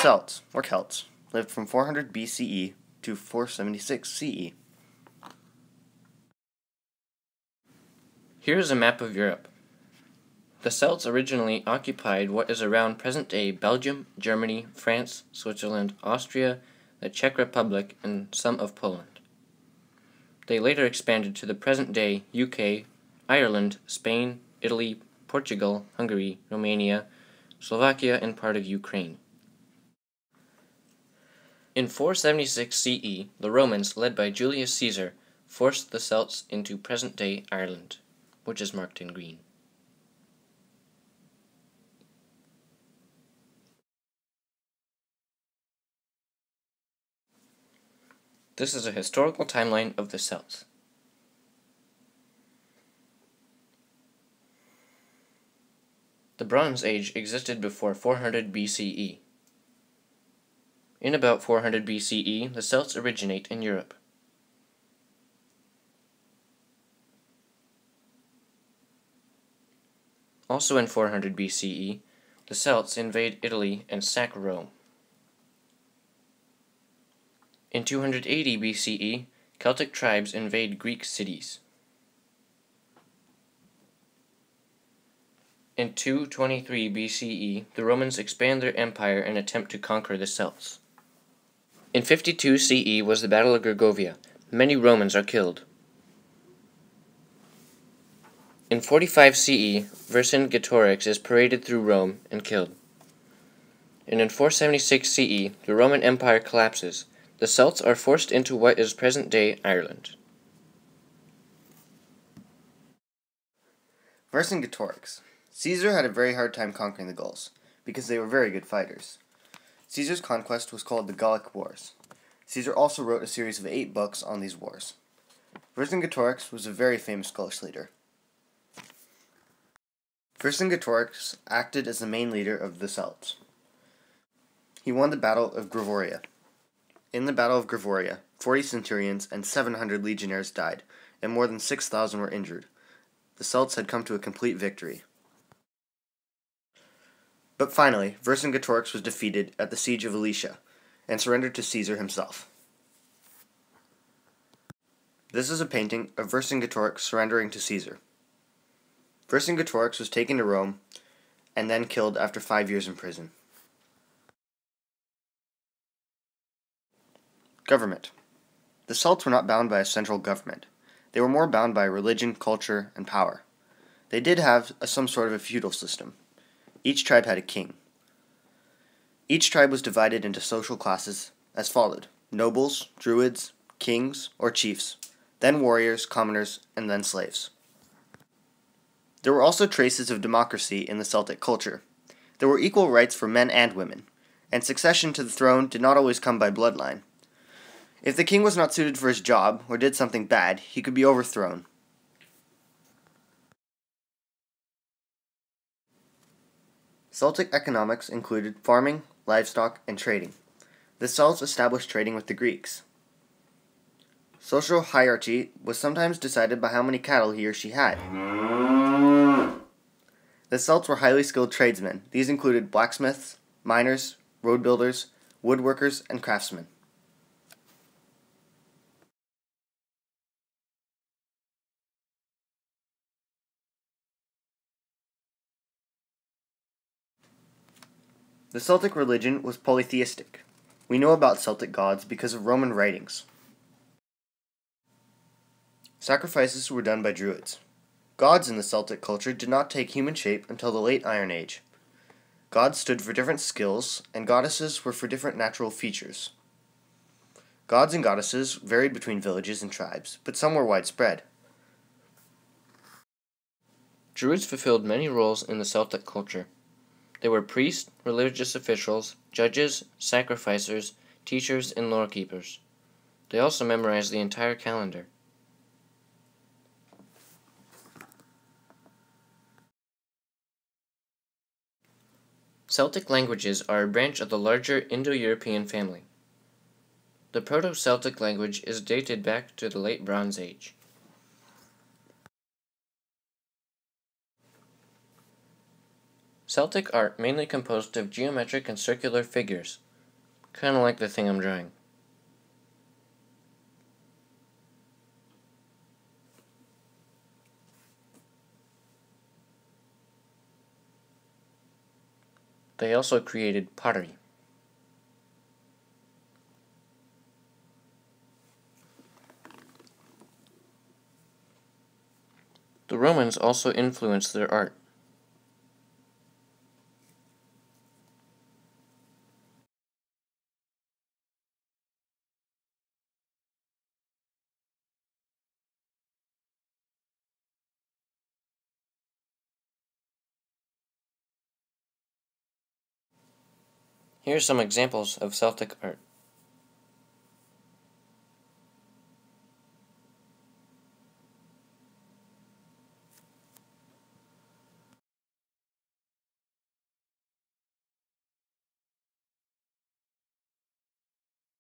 Celts, or Celts, lived from 400 BCE to 476 CE. Here is a map of Europe. The Celts originally occupied what is around present-day Belgium, Germany, France, Switzerland, Austria, the Czech Republic, and some of Poland. They later expanded to the present-day UK, Ireland, Spain, Italy, Portugal, Hungary, Romania, Slovakia, and part of Ukraine. In 476 CE, the Romans, led by Julius Caesar, forced the Celts into present-day Ireland, which is marked in green. This is a historical timeline of the Celts. The Bronze Age existed before 400 BCE. In about 400 BCE, the Celts originate in Europe. Also in 400 BCE, the Celts invade Italy and sack Rome. In 280 BCE, Celtic tribes invade Greek cities. In 223 BCE, the Romans expand their empire and attempt to conquer the Celts. In 52 CE was the Battle of Gergovia. Many Romans are killed. In 45 CE, Vercingetorix is paraded through Rome and killed. And in 476 CE, the Roman Empire collapses. The Celts are forced into what is present-day Ireland. Vercingetorix. Caesar had a very hard time conquering the Gauls, because they were very good fighters. Caesar's conquest was called the Gallic Wars. Caesar also wrote a series of 8 books on these wars. Vercingetorix was a very famous Gaulish leader. Vercingetorix acted as the main leader of the Celts. He won the Battle of Gravoria. In the Battle of Gravoria, 40 centurions and 700 legionaries died, and more than 6,000 were injured. The Celts had come to a complete victory. But finally, Vercingetorix was defeated at the siege of Alesia, and surrendered to Caesar himself. This is a painting of Vercingetorix surrendering to Caesar. Vercingetorix was taken to Rome, and then killed after 5 years in prison. Government. The Celts were not bound by a central government. They were more bound by religion, culture, and power. They did have some sort of a feudal system. Each tribe had a king. Each tribe was divided into social classes as followed: nobles, druids, kings, or chiefs, then warriors, commoners, and then slaves. There were also traces of democracy in the Celtic culture. There were equal rights for men and women, and succession to the throne did not always come by bloodline. If the king was not suited for his job, or did something bad, he could be overthrown. Celtic economics included farming, livestock, and trading. The Celts established trading with the Greeks. Social hierarchy was sometimes decided by how many cattle he or she had. The Celts were highly skilled tradesmen. These included blacksmiths, miners, road builders, woodworkers, and craftsmen. The Celtic religion was polytheistic. We know about Celtic gods because of Roman writings. Sacrifices were done by druids. Gods in the Celtic culture did not take human shape until the late Iron Age. Gods stood for different skills, and goddesses were for different natural features. Gods and goddesses varied between villages and tribes, but some were widespread. Druids fulfilled many roles in the Celtic culture. They were priests, religious officials, judges, sacrificers, teachers, and lore-keepers. They also memorized the entire calendar. Celtic languages are a branch of the larger Indo-European family. The Proto-Celtic language is dated back to the late Bronze Age. Celtic art mainly composed of geometric and circular figures. Kind of like the thing I'm drawing. They also created pottery. The Romans also influenced their art. Here are some examples of Celtic art.